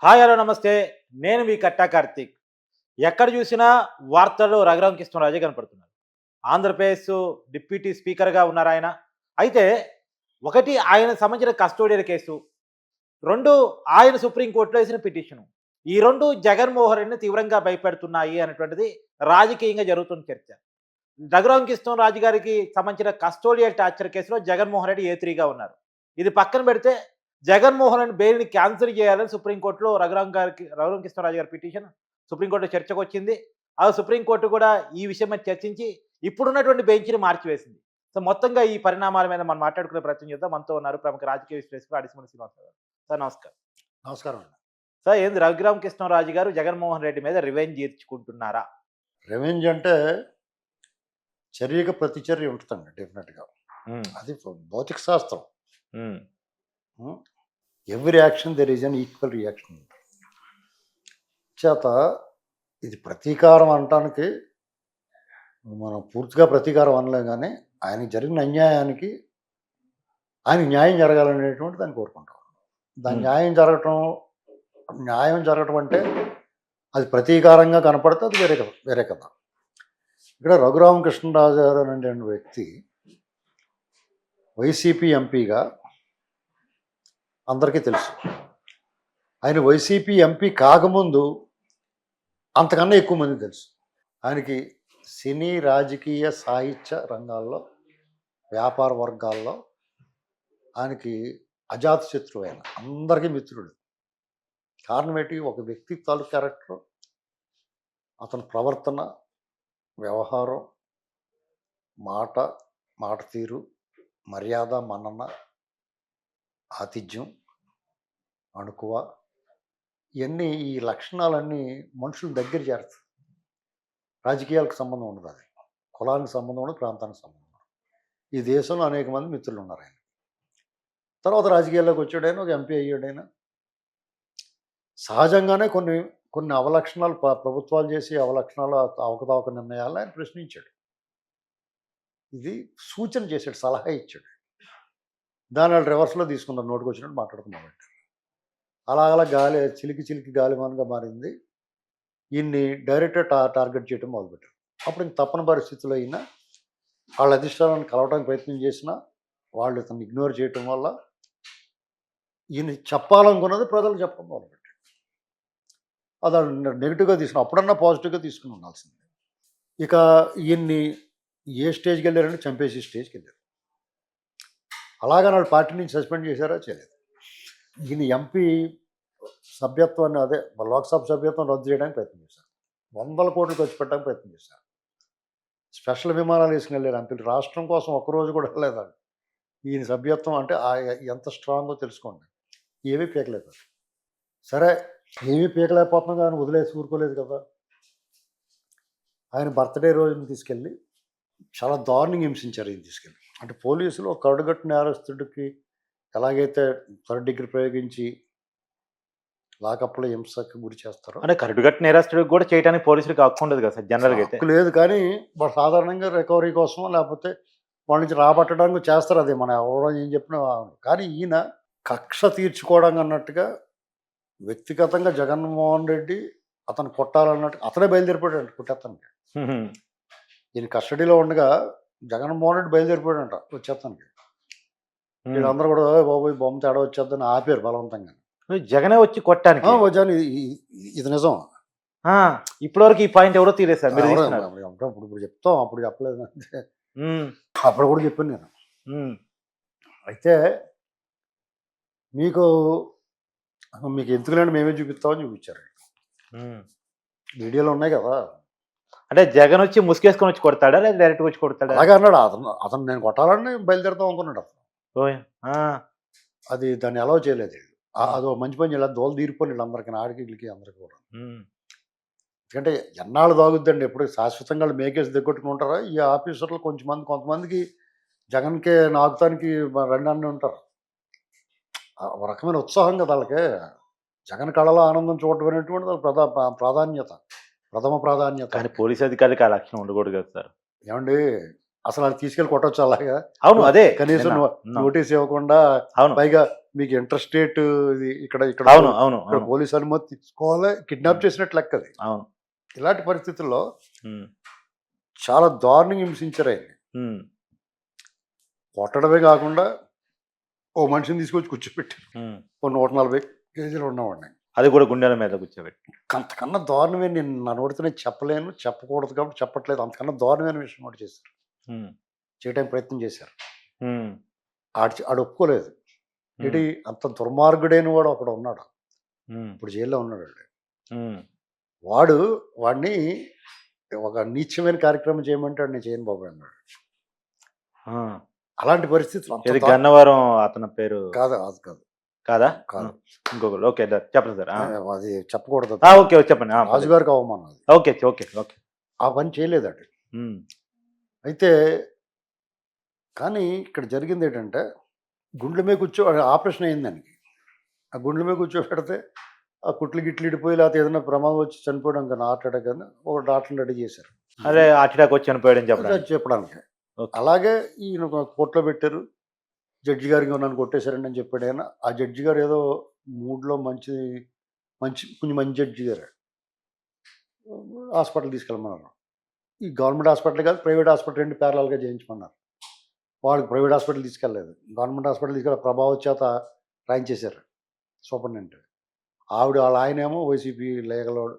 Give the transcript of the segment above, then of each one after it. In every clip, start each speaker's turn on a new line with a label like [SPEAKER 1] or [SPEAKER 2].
[SPEAKER 1] Hi hello నమస్తే. నేను మీ కట్టా కార్తీక్. ఎక్కడ చూసినా వార్తల్లో రఘురామకృష్ణరాజే కనపడుతున్నారు. ఆంధ్రప్రదేశ్ డిప్యూటీ స్పీకర్‌గా ఉన్నారాయన. అయితే ఒకటి ఆయన సంబంధించిన కస్టోడియల్ కేసు, 2 ఆయన సుప్రీం కోర్ట్‌లో ఏసిన పిటిషను. ఈ 2 జగన్మోహన్ రెడ్డిని తీవ్రంగా భయపెడుతున్నాయి అనేటువంటిది రాజకీయంగా జరుగుతున్న చర్చ. రఘురామకృష్ణరాజు గారికి సంబంధించిన కస్టోడియల్ టార్చర్ కేసులో జగన్మోహన్ రెడ్డి ఏ3గా ఉన్నారు. ఇది పక్కన పెడితే జగన్మోహన్ రెడ్డి బెయిల్‌ని క్యాన్సిల్ చేయాలని సుప్రీంకోర్టులో రఘురామకృష్ణరాజు గారి పిటిషన్ సుప్రీంకోర్టులో చర్చకొచ్చింది. ఆ సుప్రీంకోర్టు కూడా ఈ విషయం మీద చర్చించి ఇప్పుడున్నటువంటి బెంచ్‌ని మార్చివేసింది. సో, మొత్తంగా ఈ పరిణామాల మీద మనం మాట్లాడుకునే ప్రయత్నం చేద్దాం. మనతో ఉన్నారు ప్రముఖ రాజకీయ విశ్లేషకులు అడిసిమల్లి శ్రీనివాసరావు గారు. సార్ నమస్కారం.
[SPEAKER 2] నమస్కారం అండి.
[SPEAKER 1] సార్ ఏంది రఘురామకృష్ణరాజు గారు జగన్మోహన్ రెడ్డి మీద రివెంజ్ తీర్చుకుంటున్నారా?
[SPEAKER 2] రివెంజ్ అంటే చర్యకు ప్రతిచర్య ఉంటుందండి డెఫినెట్‌గా.
[SPEAKER 1] హ్మ్.
[SPEAKER 2] అది భౌతిక శాస్త్రం.
[SPEAKER 1] Hmm.
[SPEAKER 2] Every action there is an equal reaction. చేత ఇది ప్రతీకారం అనటానికి మనం పూర్తిగా ప్రతీకారం అనలేం కానీ, ఆయనకి జరిగిన అన్యాయానికి ఆయనకి న్యాయం జరగాలనేటువంటిది దాన్ని కోరుకుంటాం. దాని న్యాయం జరగటం అంటే అది ప్రతీకారంగా కనపడితే అది వేరే కథ. ఇక్కడ రఘురామకృష్ణరాజు గారు అనేటువంటి వ్యక్తి వైసీపీ ఎంపీగా అందరికీ తెలుసు. ఆయన వైసీపీ ఎంపీ కాకముందు అంతకన్నా ఎక్కువ మంది తెలుసు. ఆయనకి సినీ, రాజకీయ, సాహిత్య రంగాల్లో, వ్యాపార వర్గాల్లో ఆయనకి అజాతశత్రువు. ఆయన అందరికీ మిత్రుడు. కారణం ఏంటి? ఒక వ్యక్తి తాలూకు క్యారెక్టర్, అతని ప్రవర్తన, వ్యవహారం, మాట తీరు, మర్యాద, మన్నన, ఆతిథ్యం, అణుకువ, ఇవన్నీ ఈ లక్షణాలన్నీ మనుషుల దగ్గర చేరుతాయి. రాజకీయాలకు సంబంధం ఉండదు, అది కులానికి సంబంధం ఉండదు, ప్రాంతానికి సంబంధం ఉండదు. ఈ దేశంలో అనేక మంది మిత్రులు ఉన్నారు ఆయన. తర్వాత రాజకీయాల్లోకి వచ్చాడైనా, ఒక ఎంపీ అయ్యాడైనా సహజంగానే కొన్ని అవలక్షణాలు ప్రభుత్వాలు చేసి అవలక్షణాలు, అవకతవక నిర్ణయాలను ఆయన ప్రశ్నించాడు. ఇది సూచన చేశాడు, సలహా ఇచ్చాడు. దాని వాళ్ళు రివర్స్లో తీసుకున్నారు, నోటికి వచ్చినట్టు మాట్లాడుకున్నాడు. అలా చిలికి గాలిమాన్గా మారింది. ఈయన్ని డైరెక్ట్గా టార్గెట్ చేయడం మొదలుపెట్టారు. అప్పుడు ఇంక తప్పని పరిస్థితుల్లో అయినా వాళ్ళ అధిష్టానాన్ని కలవడానికి ప్రయత్నం చేసినా వాళ్ళు ఇతను ఇగ్నోర్ చేయటం వల్ల ఈయన చెప్పాలనుకున్నది ప్రజలకు చెప్పడం మొదలుపెట్టాడు. అది నెగిటివ్గా తీసుకుని, అప్పుడన్నా పాజిటివ్గా తీసుకుని ఉండాల్సింది. ఇక ఈయన్ని ఏ స్టేజ్కి వెళ్ళారంటే చంపేసి స్టేజ్కి వెళ్ళారు. అలాగా నాడు పార్టీ నుంచి సస్పెండ్ చేశారా? చేయలేదు. ఈయన ఎంపీ సభ్యత్వాన్ని, అదే లోక్సభ సభ్యత్వం రద్దు చేయడానికి ప్రయత్నం చేశారు. 100 కోట్లు ఖర్చు పెట్టడానికి ప్రయత్నం చేశారు. స్పెషల్ విమానాలు వేసుకెళ్ళారు ఎంపీలు. రాష్ట్రం కోసం ఒక్కరోజు కూడా వెళ్ళలేదండి. ఈయన సభ్యత్వం అంటే ఎంత స్ట్రాంగో తెలుసుకోండి. ఏమీ పీకలేదు. సరే, ఏమీ పీకలేకపోతున్నాం కానీ వదిలేసి ఊరుకోలేదు కదా. ఆయన బర్త్డే రోజున తీసుకెళ్ళి చాలా దారుణంగా హింసించారు. ఈయన తీసుకెళ్ళి అంటే పోలీసులు ఒక కరడుగట్టు నేరస్తుడికి ఎలాగైతే థర్డ్ డిగ్రీ ప్రయోగించి లాకప్లో హింసకు గురి చేస్తారో,
[SPEAKER 1] అంటే కరడుగట్టు నేరస్తుడికి కూడా చేయడానికి పోలీసులకు హక్కు ఉండదు కదా సార్ జనరల్‌గా అయితే.
[SPEAKER 2] హక్కు లేదు, కానీ వాళ్ళు సాధారణంగా రికవరీ కోసం లేకపోతే వాళ్ళ నుంచి రాబట్టడానికి చేస్తారు. అది మనం ఎవరో ఏం చెప్పినా. కానీ ఈయన కక్ష తీర్చుకోవడం అన్నట్టుగా వ్యక్తిగతంగా జగన్మోహన్ రెడ్డి అతను కొట్టాలన్నట్టు అతనే బయలుదేరిపోయాడు కొట్టేస్తానికి. ఈయన కస్టడీలో ఉండగా జగన్మోహన్ రెడ్డి బయలుదేరిపోయాడంట వచ్చేస్తానికి. వీళ్ళందరూ కూడా బాబు బొమ్మ తేడా వచ్చేద్దని ఆపారు బలవంతంగా.
[SPEAKER 1] జగనే వచ్చి కొట్టానికి
[SPEAKER 2] వచ్చాను. ఇది నిజం.
[SPEAKER 1] ఇప్పటివరకు ఈ పాయింట్ ఎవరో తీరేది సార్.
[SPEAKER 2] ఇప్పుడు చెప్తాం, అప్పుడు చెప్పలేదు. అప్పుడు కూడా చెప్పాను నేను. అయితే మీకు ఎందుకులేండి మేమే చూపిస్తామని చూపించారు. వీడియోలో ఉన్నాయి కదా.
[SPEAKER 1] అంటే జగన్ వచ్చి ముసుగేసుకొని వచ్చి కొడతాడా లేదా డైరెక్ట్ వచ్చి కొడతాడా?
[SPEAKER 2] అలాగే అన్నాడు. అతను నేను కొట్టాలని బయలుదేరుతాం అనుకున్నాడు. అది దాన్ని అలౌ చేయలేదు. అదో మంచి పని ఇలా దోలు తీరిపోయి వీళ్ళందరికీ, ఆడికి అందరికీ కూడా. ఎందుకంటే ఎన్నాళ్ళు దాగుద్దండి, ఎప్పుడు శాశ్వతంగా మేకేసి దగ్గొట్టుకుని ఉంటారా? ఈ ఆఫీసర్లు కొంతమందికి జగన్కే నాకుతానికి రెండన్నీ ఉంటారు. ఒక రకమైన ఉత్సాహం కదా వాళ్ళకి. జగన్ కళలో ఆనందం చూడటం అనేటువంటిది ప్రథమ ప్రాధాన్యత.
[SPEAKER 1] కానీ పోలీస్ అధికారికి ఆ లక్షణం ఉండకూడదు కదా సార్.
[SPEAKER 2] ఏమండి, అసలు అది తీసుకెళ్ళి కొట్టొచ్చు అలాగా?
[SPEAKER 1] అవును, అదే
[SPEAKER 2] కనీసం నోటీస్ ఇవ్వకుండా,
[SPEAKER 1] అవును,
[SPEAKER 2] పైగా మీకు ఇంటర్ స్టేట్ ఇది ఇక్కడ ఇక్కడ
[SPEAKER 1] అవును అవును
[SPEAKER 2] ఇక్కడ
[SPEAKER 1] అవును
[SPEAKER 2] పోలీస్ అనుమతి తీసుకోవాలి, కిడ్నాప్ చేసినట్టు లెక్క అది.
[SPEAKER 1] అవును
[SPEAKER 2] ఇలాంటి పరిస్థితుల్లో
[SPEAKER 1] ఉమ్,
[SPEAKER 2] చాలా దారుణంగా హింసించారు ఆయన.
[SPEAKER 1] ఉమ్,
[SPEAKER 2] కొట్టడమే కాకుండా ఓ మనిషిని తీసుకొచ్చి కూర్చోబెట్టారు.
[SPEAKER 1] ఉమ్.
[SPEAKER 2] ఓ 140 కేజీలు ఉన్నవాడిని.
[SPEAKER 1] అది కూడా గుండెల మీద కూర్చోబెట్టి.
[SPEAKER 2] అంతకన్నా దారుణమే నేను నా నోటితో నేను చెప్పలేను, చెప్పకూడదు కాబట్టి చెప్పట్లేదు. అంతకన్నా దారుణమైన విషయం ఒకటి చేశారు,
[SPEAKER 1] ఉమ్,
[SPEAKER 2] చేయడానికి ప్రయత్నం చేశారు.
[SPEAKER 1] ఉమ్,
[SPEAKER 2] ఆడు ఒప్పుకోలేదు.
[SPEAKER 1] ఉమ్,
[SPEAKER 2] ఏంటి అంత దుర్మార్గుడైన వాడు ఒకడు ఉన్నాడు,
[SPEAKER 1] ఉమ్,
[SPEAKER 2] ఇప్పుడు జైల్లో ఉన్నాడు వాడు.
[SPEAKER 1] ఉమ్,
[SPEAKER 2] వాడిని ఒక నీచమైన కార్యక్రమం చేయమంటే వాడు నేను చేయను బాబు అన్నాడు.
[SPEAKER 1] ఆ.
[SPEAKER 2] అలాంటి పరిస్థితులు అంత
[SPEAKER 1] ఇది గన్నవరం అతని పేరు
[SPEAKER 2] కాదు, అది కాదు,
[SPEAKER 1] కాదా?
[SPEAKER 2] కాదు.
[SPEAKER 1] ఇంకొకరు. ఓకే చెప్పండి సార్.
[SPEAKER 2] అది చెప్పకూడదు,
[SPEAKER 1] ఓకే చెప్పండి.
[SPEAKER 2] రాజుగారికి అవమానం అది.
[SPEAKER 1] Okay okay okay.
[SPEAKER 2] ఆ పని చేయలేదట.
[SPEAKER 1] ఉమ్,
[SPEAKER 2] అయితే కానీ ఇక్కడ జరిగింది ఏంటంటే గుండెల మీద ఆపరేషన్ అయింది దానికి. ఆ గుండెల మీద కూర్చోబెడితే ఆ కుట్లు గిట్లు ఇడిపోయి లేకపోతే ఏదైనా ప్రమాదం వచ్చి చనిపోవడం కానీ హార్ట్ అటాక్ కానీ ఒక డాక్టర్ని రెడీ చేశారు
[SPEAKER 1] అదే హార్ట్ అటాక్ వచ్చి చనిపోయాడని చెప్పడానికి.
[SPEAKER 2] అది చెప్పడానికి.
[SPEAKER 1] ఓకే.
[SPEAKER 2] అలాగే ఈయన కోర్టులో పెట్టారు. జడ్జి గారికి నన్ను కొట్టేశారండి అని చెప్పాడు ఆయన. ఆ జడ్జి గారు ఏదో మూడ్లో కొంచెం మంచి జడ్జి గారు. హాస్పిటల్ తీసుకెళ్ళమన్నారు. ఈ గవర్నమెంట్ హాస్పిటల్ కాదు, ప్రైవేట్ హాస్పిటల్ 2 ప్యారలల్గా చేయించమన్నారు. వాళ్ళకి ప్రైవేట్ హాస్పిటల్ తీసుకెళ్ళలేదు, గవర్నమెంట్ హాస్పిటల్ తీసుకెళ్ళి ప్రభావం చేత రాయించేశారు సూపరింటెండెంట్. వాళ్ళ ఆయనేమో వైసీపీ లేగలోడు.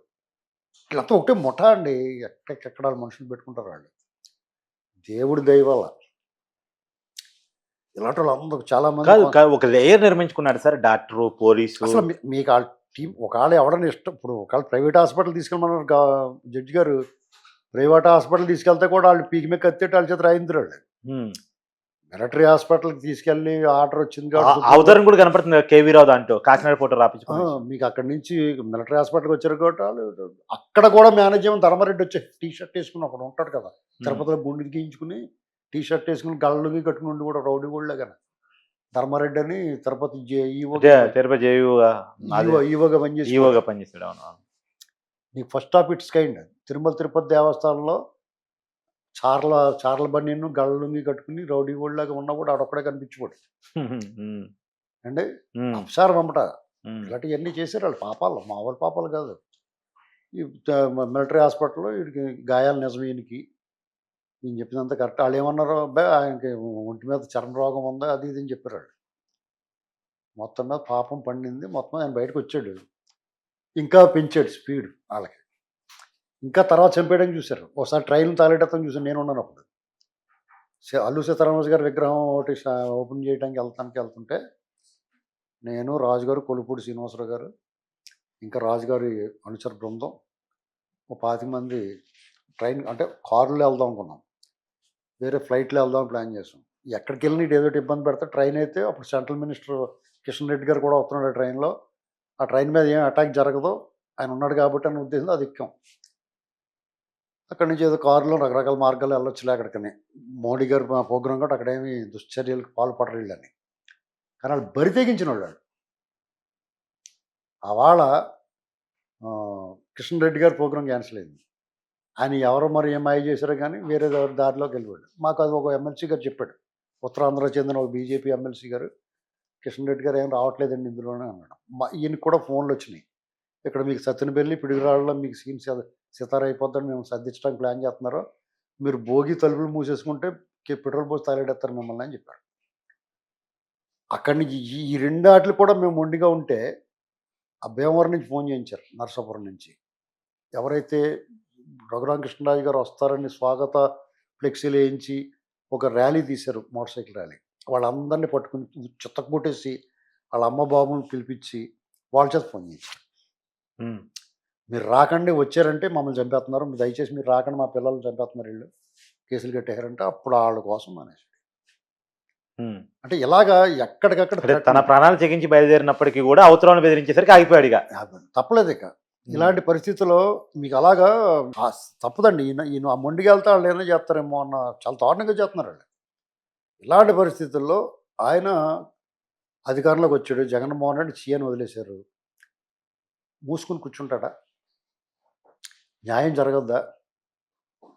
[SPEAKER 2] వీళ్ళంతా ఒకటే ముఠా అండి, ఎక్కడెక్కడ మనుషులు పెట్టుకుంటారు వాళ్ళు. దేవుడి దయ వల్ల ఇలాంటి వాళ్ళందరూ చాలా
[SPEAKER 1] కాదు
[SPEAKER 2] మంది.
[SPEAKER 1] కాదు, ఒక లేయర్ నిర్మించుకున్నాడు సార్, డాక్టరు, పోలీసు.
[SPEAKER 2] అసలు మీకు ఆ టీం ఒకవేళ ఎవడన్నా ఇష్టం, ఇప్పుడు ఒకవేళ ప్రైవేట్ హాస్పిటల్ తీసుకెళ్ళమన్నారు జడ్జి గారు. ప్రైవేట్ హాస్పిటల్ తీసుకెళ్తే కూడా వాళ్ళు పీకి మీద కత్తేటి వాళ్ళ చేత రాయించారు వాళ్ళు.
[SPEAKER 1] ఉమ్.
[SPEAKER 2] మిలిటరీ హాస్పిటల్కి తీసుకెళ్ళి ఆర్డర్ వచ్చింది
[SPEAKER 1] అవతరం కూడా కనపడుతుంది కదా, కేవీ రావు దాంట్లో కాకినాడ ఫోటో రాపించుకుని.
[SPEAKER 2] మీకు అక్కడి నుంచి మిలిటరీ హాస్పిటల్కి వచ్చారు కాబట్టి వాళ్ళు అక్కడ కూడా మేనేజ్మెంట్ ధర్మారెడ్డి వచ్చే టీ షర్ట్ వేసుకుని ఒకడు ఉంటాడు కదా, తిరుపతిలో గుండెకి గీయించుకుని టీ షర్ట్ వేసుకుని గళ్ళకి కట్టుకుని ఉండి కూడా రౌడీ కూడా కానీ ధర్మారెడ్డి అని తిరుపతి
[SPEAKER 1] తిరుపతి
[SPEAKER 2] ఈవోగా పనిచేసి
[SPEAKER 1] ఈవోగా పనిచేస్తాడు. అవును.
[SPEAKER 2] నీకు first of it's kind Tirupati దేవస్థానంలో చార్ల బన్నీను గళ్ళుంగి కట్టుకుని రౌడీ లాగా ఉన్నా కూడా ఆడొక్కడే కనిపించుకోడు అంటే అప్సారం అమ్మట. ఇలాంటివన్నీ చేశారు వాళ్ళు. పాపాలు మామూలు పాపాలు కాదు. ఈ మిలిటరీ హాస్పిటల్లో వీడికి గాయాలు నిజమే, ఈయన చెప్పినంత కరెక్ట్. వాళ్ళు ఏమన్నారు, అబ్బాయి ఆయనకి ఒంటి మీద చర్మ రోగం ఉందా అది ఇది అని చెప్పారు వాళ్ళు. మొత్తం మీద పాపం పండింది. మొత్తం ఆయన బయటకు వచ్చాడు, ఇంకా పెంచాడు స్పీడ్ వాళ్ళకి. ఇంకా తర్వాత చంపేయడానికి చూశారు. ఒకసారి ట్రైన్ తాలేటం చూసాను, నేను ఉన్నాను అప్పుడు. అల్లు సీతారామరాజు గారి విగ్రహం ఒకటి ఓపెన్ చేయడానికి వెళ్తుంటే నేను, రాజుగారు, కొలుపూడి శ్రీనివాసరావు గారు, ఇంకా రాజుగారి అనుచర బృందం, ఓ 25 మంది ట్రైన్ అంటే కారులో వెళ్దాం అనుకున్నాం, వేరే ఫ్లైట్లో వెళ్దాం ప్లాన్ చేసాం. ఎక్కడికి వెళ్ళి ఏదో ఒకటి ఇబ్బంది పెడతా. ట్రైన్ అయితే అప్పుడు సెంట్రల్ మినిస్టర్ కిషన్ రెడ్డి గారు కూడా వస్తున్నాడు ట్రైన్లో. ఆ ట్రైన్ మీద ఏం అటాక్ జరగదు, ఆయన ఉన్నాడు కాబట్టి అనే ఉద్దేశంతో అది ఎక్కాం. అక్కడి నుంచి ఏదో కారులో రకరకాల మార్గాలు వెళ్ళొచ్చులే అక్కడికని. మోడీ గారు ప్రోగ్రాం కూడా అక్కడేమి దుశ్చర్యలకు పాల్పడరు వీళ్ళని. కానీ వాళ్ళు బరి తెగించిన వాళ్ళు. అవాళ కిషన్ రెడ్డి గారి ప్రోగ్రాం క్యాన్సిల్ అయింది. ఆయన ఎవరో మరి ఏం మాయ చేశారో కానీ వేరే దారిలోకి వెళ్ళిపోయాడు. మాకు అది ఒక ఎమ్మెల్సీ గారు చెప్పాడు, ఉత్తరాంధ్ర చెందిన ఒక బీజేపీ ఎమ్మెల్సీ గారు, కిషన్ రెడ్డి గారు ఏం రావట్లేదండి ఇందులోనే అన్నాడు. ఈయనకి కూడా ఫోన్లు వచ్చినాయి, ఇక్కడ మీకు సత్యనపల్లి పిడుగురాళ్ళలో మీకు సీన్ సితార అయిపోద్దని మేము సర్దించడానికి ప్లాన్ చేస్తున్నారు, మీరు భోగి తలుపులు మూసేసుకుంటే పెట్రోల్ పోసి తగలెడతారు మిమ్మల్ని అని చెప్పాడు. అక్కడి నుంచి ఈ 2 ఆటలు కూడా మేము మొండిగా ఉంటే ఆ భీమవరం నుంచి ఫోన్ చేయించారు, నరసాపురం నుంచి. ఎవరైతే రఘురామకృష్ణరాజు గారు వస్తారని స్వాగత ఫ్లెక్సీలు వేయించి ఒక ర్యాలీ తీశారు, మోటార్ సైకిల్ ర్యాలీ. వాళ్ళందరినీ పట్టుకుని చిత్తకు కొట్టేసి వాళ్ళ అమ్మ బాబుని పిలిపించి వాళ్ళ చేత ఫోన్ చేయించారు. మీరు రాకండి, వచ్చారంటే మమ్మల్ని చంపేస్తున్నారు, దయచేసి మీరు రాకండి, మా పిల్లల్ని చంపేస్తున్నారు, వీళ్ళు కేసులు కట్టేశారంటే అప్పుడు వాళ్ళ కోసం అనేసి. అంటే ఇలాగా ఎక్కడికక్కడ
[SPEAKER 1] తన ప్రాణాలు చెగించి బయలుదేరినప్పటికీ కూడా అవతరాలను బెదిరించేసరికి ఆగిపోయాడు. ఇక
[SPEAKER 2] తప్పలేదు. ఇక ఇలాంటి పరిస్థితుల్లో మీకు అలాగా తప్పదండి. ఈయన ఆ మొండికి వెళ్తే వాళ్ళు ఏమైనా చేస్తారేమో అన్న చాలా దారుణంగా చేస్తున్నారు వాళ్ళు. ఇలాంటి పరిస్థితుల్లో ఆయన అధికారంలోకి వచ్చాడు. జగన్మోహన్ రెడ్డి సీఎం వదిలేశారు. మూసుకుని కూర్చుంటాడా? న్యాయం జరగద్దా?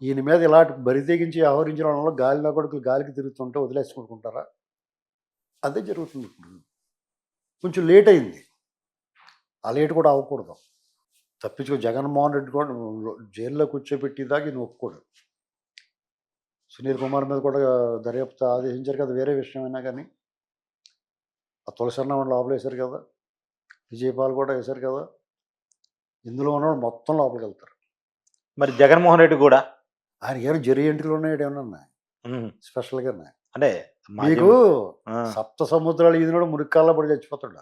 [SPEAKER 2] ఈయన మీద ఇలాంటి బరి తెగించి వ్యవహరించిన వాళ్ళలో గాలిలో కొడుకులు గాలికి తిరుగుతుంటే వదిలేసుకుంటారా? అదే జరుగుతుంది ఇప్పుడు. కొంచెం లేట్ అయింది. ఆ లేట్ కూడా అవ్వకూడదు. తప్పించుకో జగన్మోహన్ రెడ్డి కూడా జైల్లో కూర్చోబెట్టేదాకా ఈయన ఒప్పుకోడు. సునీల్ కుమార్ మీద కూడా దర్యాప్తు ఆదేశించారు కదా, వేరే విషయమైనా కానీ. ఆ తులసన్న లోపలేశారు కదా, విజయపాల్ కూడా వేశారు కదా, ఇందులో ఉన్నవాడు మొత్తం లోపలికి వెళ్తారు.
[SPEAKER 1] మరి జగన్మోహన్ రెడ్డి కూడా
[SPEAKER 2] ఆయనకి ఏమైనా జరి ఎంట్రీలు ఉన్నాయి, ఏమన్నా
[SPEAKER 1] ఉమ్,
[SPEAKER 2] స్పెషల్గా.
[SPEAKER 1] అంటే
[SPEAKER 2] మీకు
[SPEAKER 1] ఆ.
[SPEAKER 2] సప్త సముద్రాలు ఈదినోడు మురికాల్లో పడి చచ్చిపోతాడు.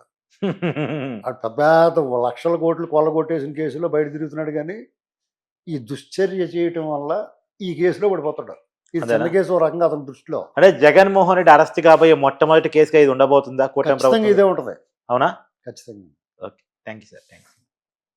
[SPEAKER 2] ఆడు పెద్ద లక్షల కోట్లు కొల్లగొట్టేసిన కేసులో బయట తిరుగుతున్నాడు, కానీ ఈ దుశ్చర్య చేయటం వల్ల ఈ కేసులో పడిపోతాడు. ఇది చిన్న
[SPEAKER 1] అదేనా?
[SPEAKER 2] కేసు ఓ రకంగా అతని దృష్టిలో.
[SPEAKER 1] అంటే జగన్మోహన్ రెడ్డి అరెస్ట్ కాబోయే మొట్టమొదటి కేసుగా ఇది ఉండబోతుందా కూటమి
[SPEAKER 2] ఖచ్చితంగా
[SPEAKER 1] ప్రభుత్వం?
[SPEAKER 2] ఇదే ఉంటుంది.
[SPEAKER 1] అవునా?
[SPEAKER 2] ఖచ్చితంగా.
[SPEAKER 1] Okay, thank you sir, thank you.